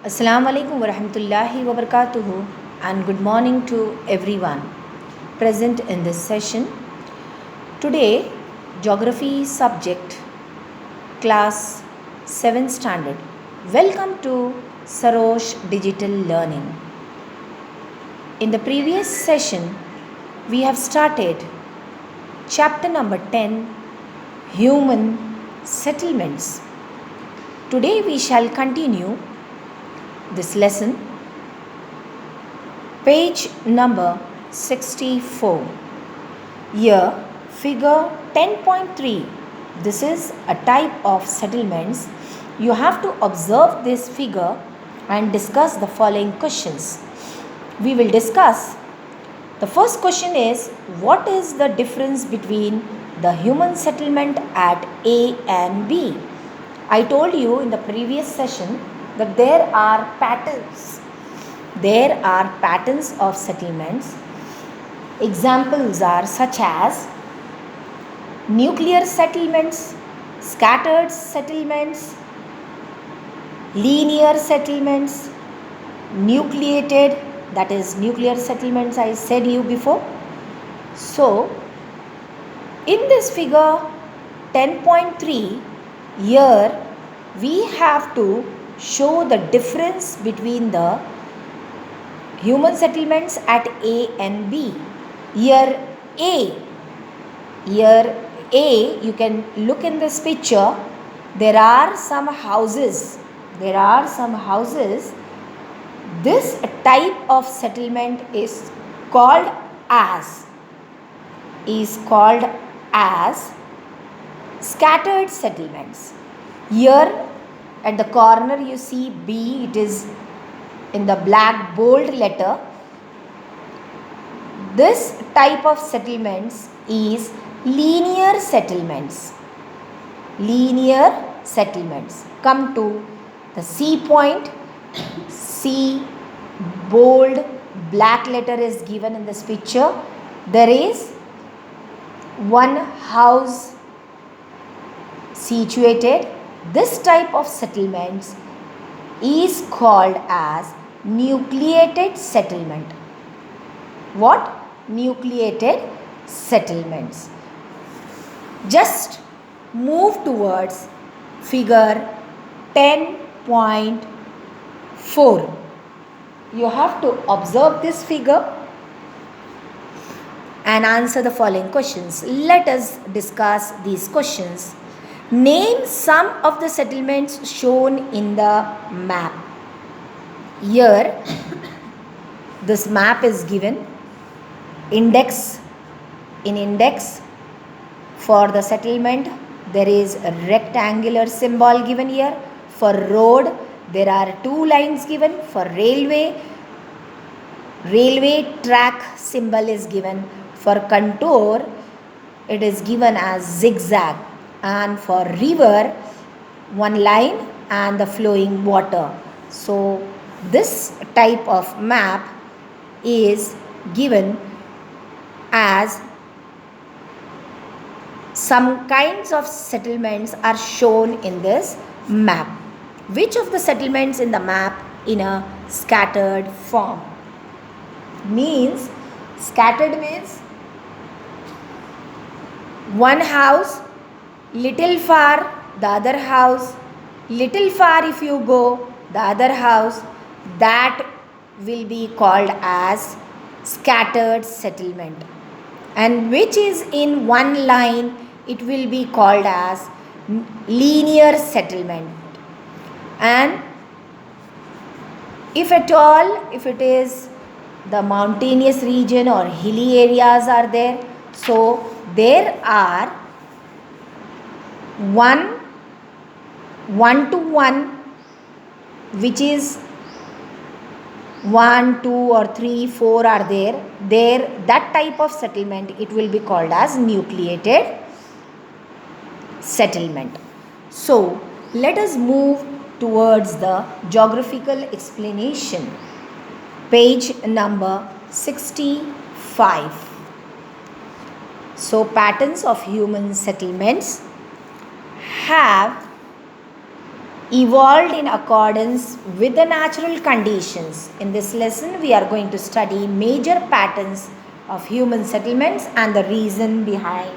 Assalamu alaikum wa rahmatullahi wa barakatuhu and good morning to everyone present in this session. Today, geography subject, class 7th standard. Welcome to Sarosh Digital Learning. In the previous session, we have started chapter number 10, Human Settlements. Today we shall continue this lesson, page number 64. Here, figure 10.3. This is a type of settlements. You have to observe this figure and discuss the following questions. We will discuss. The first question is, what is the difference between the human settlement at A and B? I told you in the previous session that there are patterns. There are patterns of settlements. Examples are such as nuclear settlements, scattered settlements, linear settlements, nucleated, that is nuclear settlements I said you before. So, in this figure 10.3, here we have to show the difference between the human settlements at A and B. Here A, you can look in this picture. There are some houses. This type of settlement is called as scattered settlements. Here at the corner you see B, it is in the black bold letter. This type of settlements is linear settlements. Come to the C point. C bold black letter is given in this picture. There is one house situated. This type of settlements is called as nucleated settlement. What? Nucleated settlements. Just move towards figure 10.4. You have to observe this figure and answer the following questions. Let us discuss these questions. Name some of the settlements shown in the map. Here, this map is given. Index for the settlement, there is a rectangular symbol given here. For road, there are two lines given. For railway track symbol is given. For contour, it is given as zigzag. And for river, one line and the flowing water. So this type of map is given as some kinds of settlements are shown in this map. Which of the settlements in the map in a scattered form? Scattered means one house, little far the other house, little far if you go the other house, that will be called as scattered settlement. And which is in one line, it will be called as linear settlement. And if at all, if it is the mountainous region or hilly areas are there, so there are one to one, which is 1, 2 or 3, 4 are there. That type of settlement, it will be called as nucleated settlement. So let us move towards the geographical explanation. Page number 65. So patterns of human settlements have evolved in accordance with the natural conditions. In this lesson, we are going to study major patterns of human settlements and the reason behind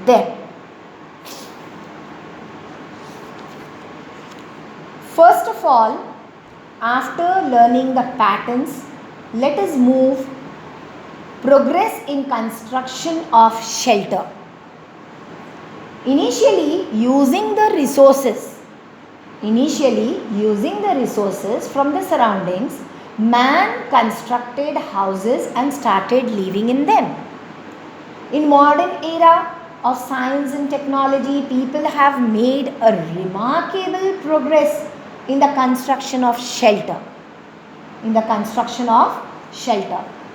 them. First of all, after learning the patterns, let us progress in construction of shelter. Initially using the resources from the surroundings, man constructed houses and started living in them. In modern era of science and technology, people have made a remarkable progress in the construction of shelter.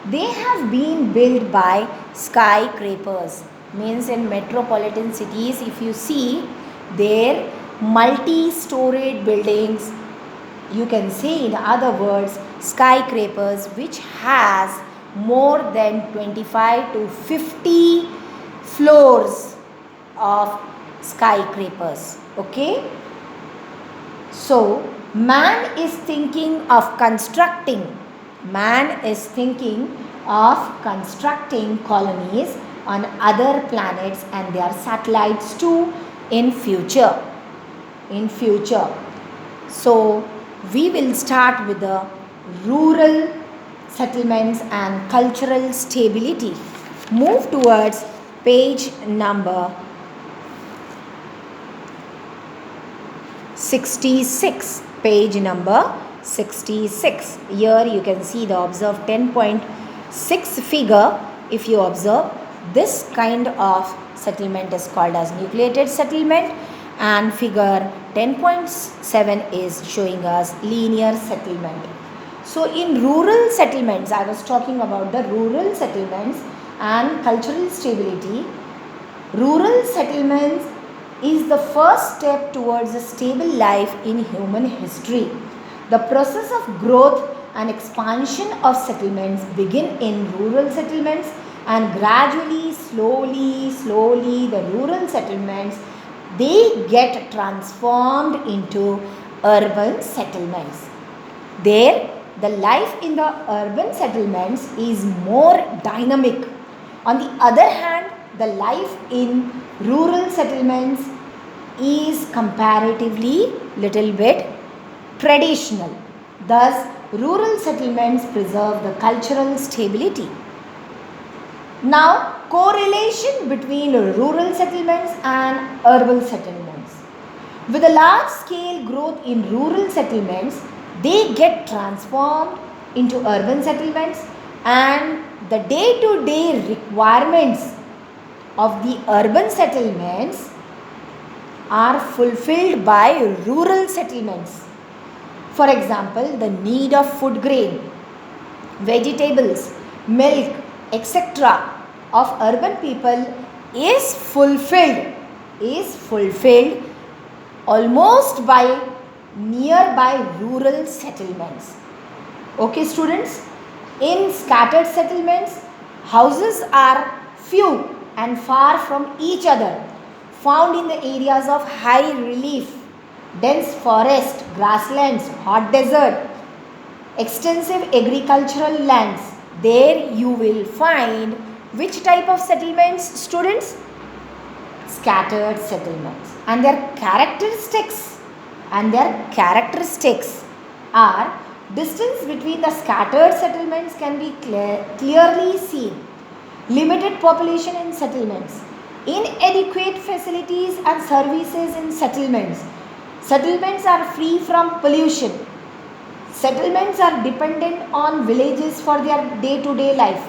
They have been built by skyscrapers. Means in metropolitan cities, if you see there multi-storied buildings, you can say in other words skyscrapers, which has more than 25 to 50 floors of skyscrapers. Okay, so man is thinking of constructing colonies on other planets and their satellites too in future. So we will start with the rural settlements and cultural stability. Move towards page number 66. Page number 66. Here you can see the observe 10.6 figure. If you observe, this kind of settlement is called as nucleated settlement, and figure 10.7 is showing us linear settlement. So in rural settlements, I was talking about the rural settlements and cultural stability. Rural settlements is the first step towards a stable life in human history. The process of growth and expansion of settlements begin in rural settlements, and gradually, slowly, the rural settlements, they get transformed into urban settlements. There, the life in the urban settlements is more dynamic. On the other hand, the life in rural settlements is comparatively little bit traditional. Thus, rural settlements preserve the cultural stability. Now, correlation between rural settlements and urban settlements. With a large scale growth in rural settlements, they get transformed into urban settlements, and the day-to-day requirements of the urban settlements are fulfilled by rural settlements. For example, the need of food grain, vegetables, milk, etc. of urban people is fulfilled almost by nearby rural settlements. Okay, students, in scattered settlements, houses are few and far from each other, found in the areas of high relief, dense forest, grasslands, hot desert, extensive agricultural lands. There you will find which type of settlements, students? Scattered settlements. And their characteristics are distance between the scattered settlements can be clearly seen. Limited population in settlements. Inadequate facilities and services in settlements. Settlements are free from pollution. Settlements are dependent on villages for their day-to-day life.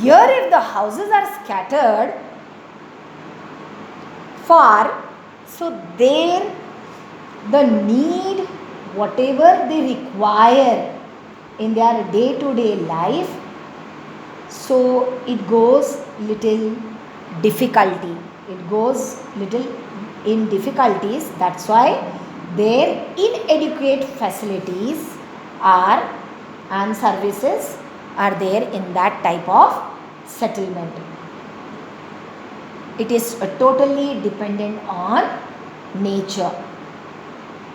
Here, if the houses are scattered far, so there the need, whatever they require in their day-to-day life, so it goes little difficulty. It goes little in difficulties. That's why their inadequate facilities are and services are there in that type of settlement. It is totally dependent on nature.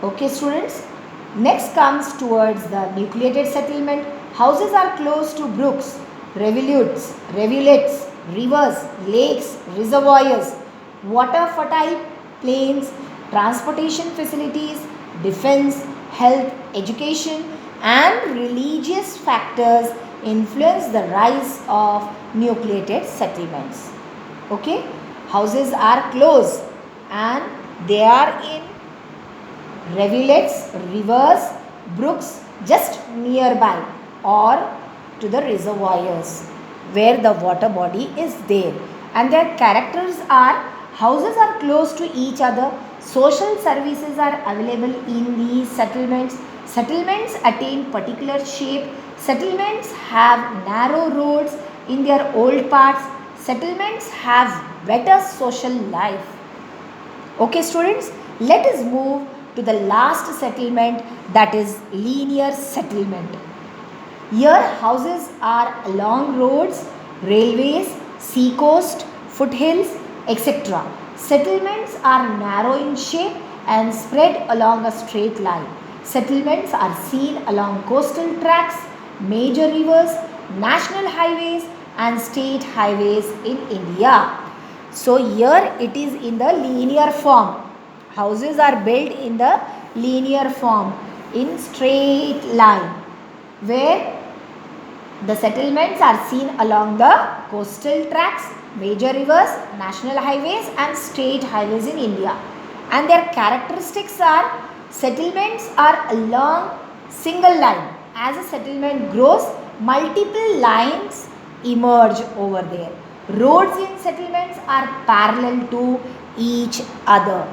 Okay students, next comes towards the nucleated settlement. Houses are close to brooks, rivulets, rivers, lakes, reservoirs, water fertile plains, transportation facilities, defense, health, education and religious factors influence the rise of nucleated settlements. Okay, houses are close and they are in rivulets, rivers, brooks just nearby or to the reservoirs where the water body is there, and their characters are houses are close to each other, social services are available in these settlements, settlements attain particular shape, settlements have narrow roads in their old parts, settlements have better social life. Okay students, let us move to the last settlement, that is linear settlement. Here houses are along roads, railways, sea coast, foothills, etc. Settlements are narrow in shape and spread along a straight line. Settlements are seen along coastal tracts, major rivers, national highways and state highways in India. So here it is in the linear form. Houses are built in the linear form in straight line, where the settlements are seen along the coastal tracts, major rivers, national highways and state highways in India. And their characteristics are settlements are along single line. As a settlement grows, multiple lines emerge over there. Roads in settlements are parallel to each other.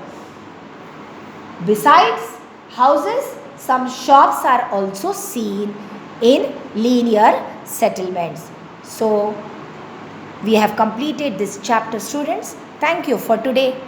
Besides houses, some shops are also seen in linear settlements. So, we have completed this chapter students. Thank you for today.